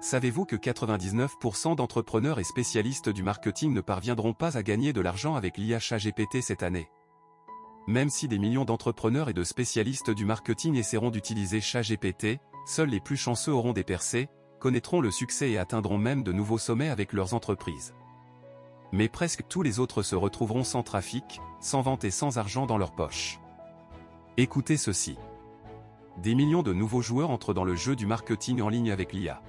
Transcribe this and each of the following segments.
Savez-vous que 99% d'entrepreneurs et spécialistes du marketing ne parviendront pas à gagner de l'argent avec l'IA ChatGPT cette année? Même si des millions d'entrepreneurs et de spécialistes du marketing essaieront d'utiliser ChatGPT, seuls les plus chanceux auront des percées, connaîtront le succès et atteindront même de nouveaux sommets avec leurs entreprises. Mais presque tous les autres se retrouveront sans trafic, sans vente et sans argent dans leur poche. Écoutez ceci. Des millions de nouveaux joueurs entrent dans le jeu du marketing en ligne avec l'IA.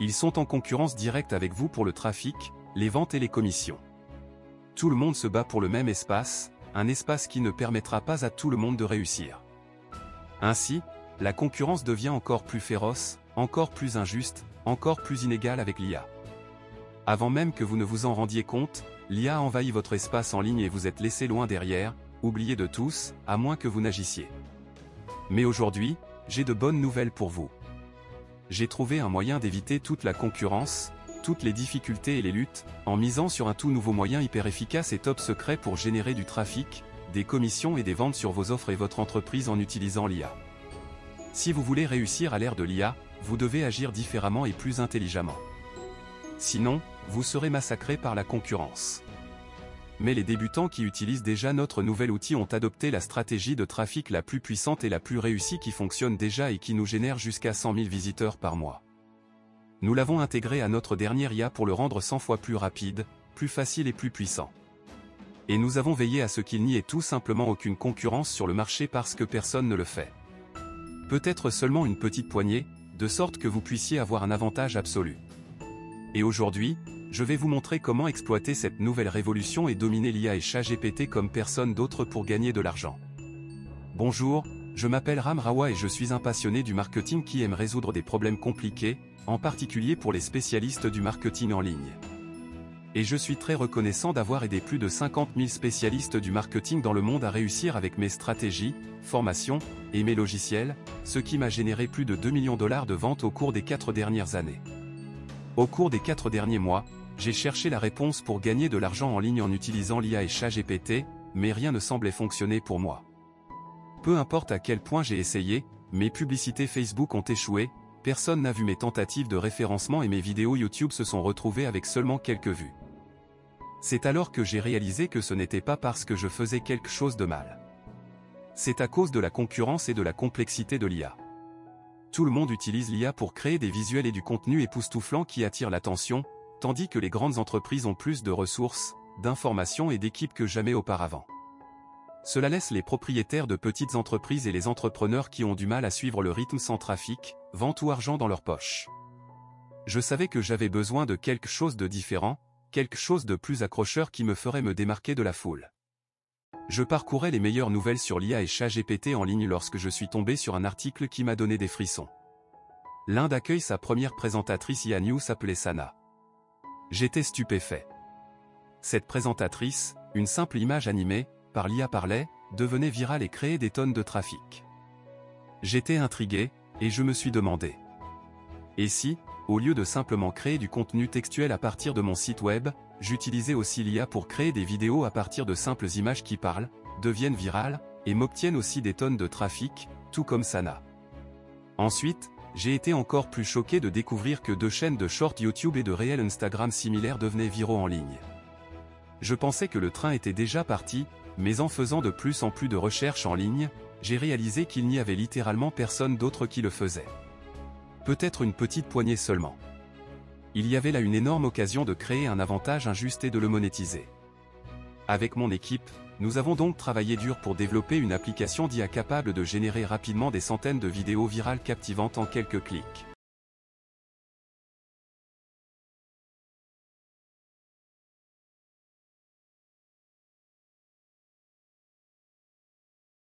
Ils sont en concurrence directe avec vous pour le trafic, les ventes et les commissions. Tout le monde se bat pour le même espace, un espace qui ne permettra pas à tout le monde de réussir. Ainsi, la concurrence devient encore plus féroce, encore plus injuste, encore plus inégale avec l'IA. Avant même que vous ne vous en rendiez compte, l'IA envahit votre espace en ligne et vous êtes laissé loin derrière, oublié de tous, à moins que vous n'agissiez. Mais aujourd'hui, j'ai de bonnes nouvelles pour vous. J'ai trouvé un moyen d'éviter toute la concurrence, toutes les difficultés et les luttes, en misant sur un tout nouveau moyen hyper efficace et top secret pour générer du trafic, des commissions et des ventes sur vos offres et votre entreprise en utilisant l'IA. Si vous voulez réussir à l'ère de l'IA, vous devez agir différemment et plus intelligemment. Sinon, vous serez massacré par la concurrence. Mais les débutants qui utilisent déjà notre nouvel outil ont adopté la stratégie de trafic la plus puissante et la plus réussie qui fonctionne déjà et qui nous génère jusqu'à 100 000 visiteurs par mois. Nous l'avons intégré à notre dernière IA pour le rendre 100 fois plus rapide, plus facile et plus puissant. Et nous avons veillé à ce qu'il n'y ait tout simplement aucune concurrence sur le marché parce que personne ne le fait. Peut-être seulement une petite poignée, de sorte que vous puissiez avoir un avantage absolu. Et aujourd'hui, je vais vous montrer comment exploiter cette nouvelle révolution et dominer l'IA et ChatGPT comme personne d'autre pour gagner de l'argent. Bonjour, je m'appelle Ram Rawa et je suis un passionné du marketing qui aime résoudre des problèmes compliqués, en particulier pour les spécialistes du marketing en ligne. Et je suis très reconnaissant d'avoir aidé plus de 50 000 spécialistes du marketing dans le monde à réussir avec mes stratégies, formations et mes logiciels, ce qui m'a généré plus de 2 millions de dollars de ventes au cours des 4 dernières années. Au cours des 4 derniers mois, j'ai cherché la réponse pour gagner de l'argent en ligne en utilisant l'IA et ChatGPT, mais rien ne semblait fonctionner pour moi. Peu importe à quel point j'ai essayé, mes publicités Facebook ont échoué, personne n'a vu mes tentatives de référencement et mes vidéos YouTube se sont retrouvées avec seulement quelques vues. C'est alors que j'ai réalisé que ce n'était pas parce que je faisais quelque chose de mal. C'est à cause de la concurrence et de la complexité de l'IA. Tout le monde utilise l'IA pour créer des visuels et du contenu époustouflant qui attire l'attention, tandis que les grandes entreprises ont plus de ressources, d'informations et d'équipes que jamais auparavant. Cela laisse les propriétaires de petites entreprises et les entrepreneurs qui ont du mal à suivre le rythme sans trafic, vente ou argent dans leur poche. Je savais que j'avais besoin de quelque chose de différent, quelque chose de plus accrocheur qui me ferait me démarquer de la foule. Je parcourais les meilleures nouvelles sur l'IA et ChatGPT en ligne lorsque je suis tombé sur un article qui m'a donné des frissons. L'Inde accueille sa première présentatrice IA News appelée Sana. J'étais stupéfait. Cette présentatrice, une simple image animée, par l'IA parlait, devenait virale et créait des tonnes de trafic. J'étais intrigué, et je me suis demandé. Et si, au lieu de simplement créer du contenu textuel à partir de mon site web, j'utilisais aussi l'IA pour créer des vidéos à partir de simples images qui parlent, deviennent virales, et m'obtiennent aussi des tonnes de trafic, tout comme Sana. Ensuite, j'ai été encore plus choqué de découvrir que 2 chaînes de short YouTube et de réels Instagram similaires devenaient viraux en ligne. Je pensais que le train était déjà parti, mais en faisant de plus en plus de recherches en ligne, j'ai réalisé qu'il n'y avait littéralement personne d'autre qui le faisait. Peut-être une petite poignée seulement. Il y avait là une énorme occasion de créer un avantage injuste et de le monétiser. Avec mon équipe, nous avons donc travaillé dur pour développer une application d'IA capable de générer rapidement des centaines de vidéos virales captivantes en quelques clics.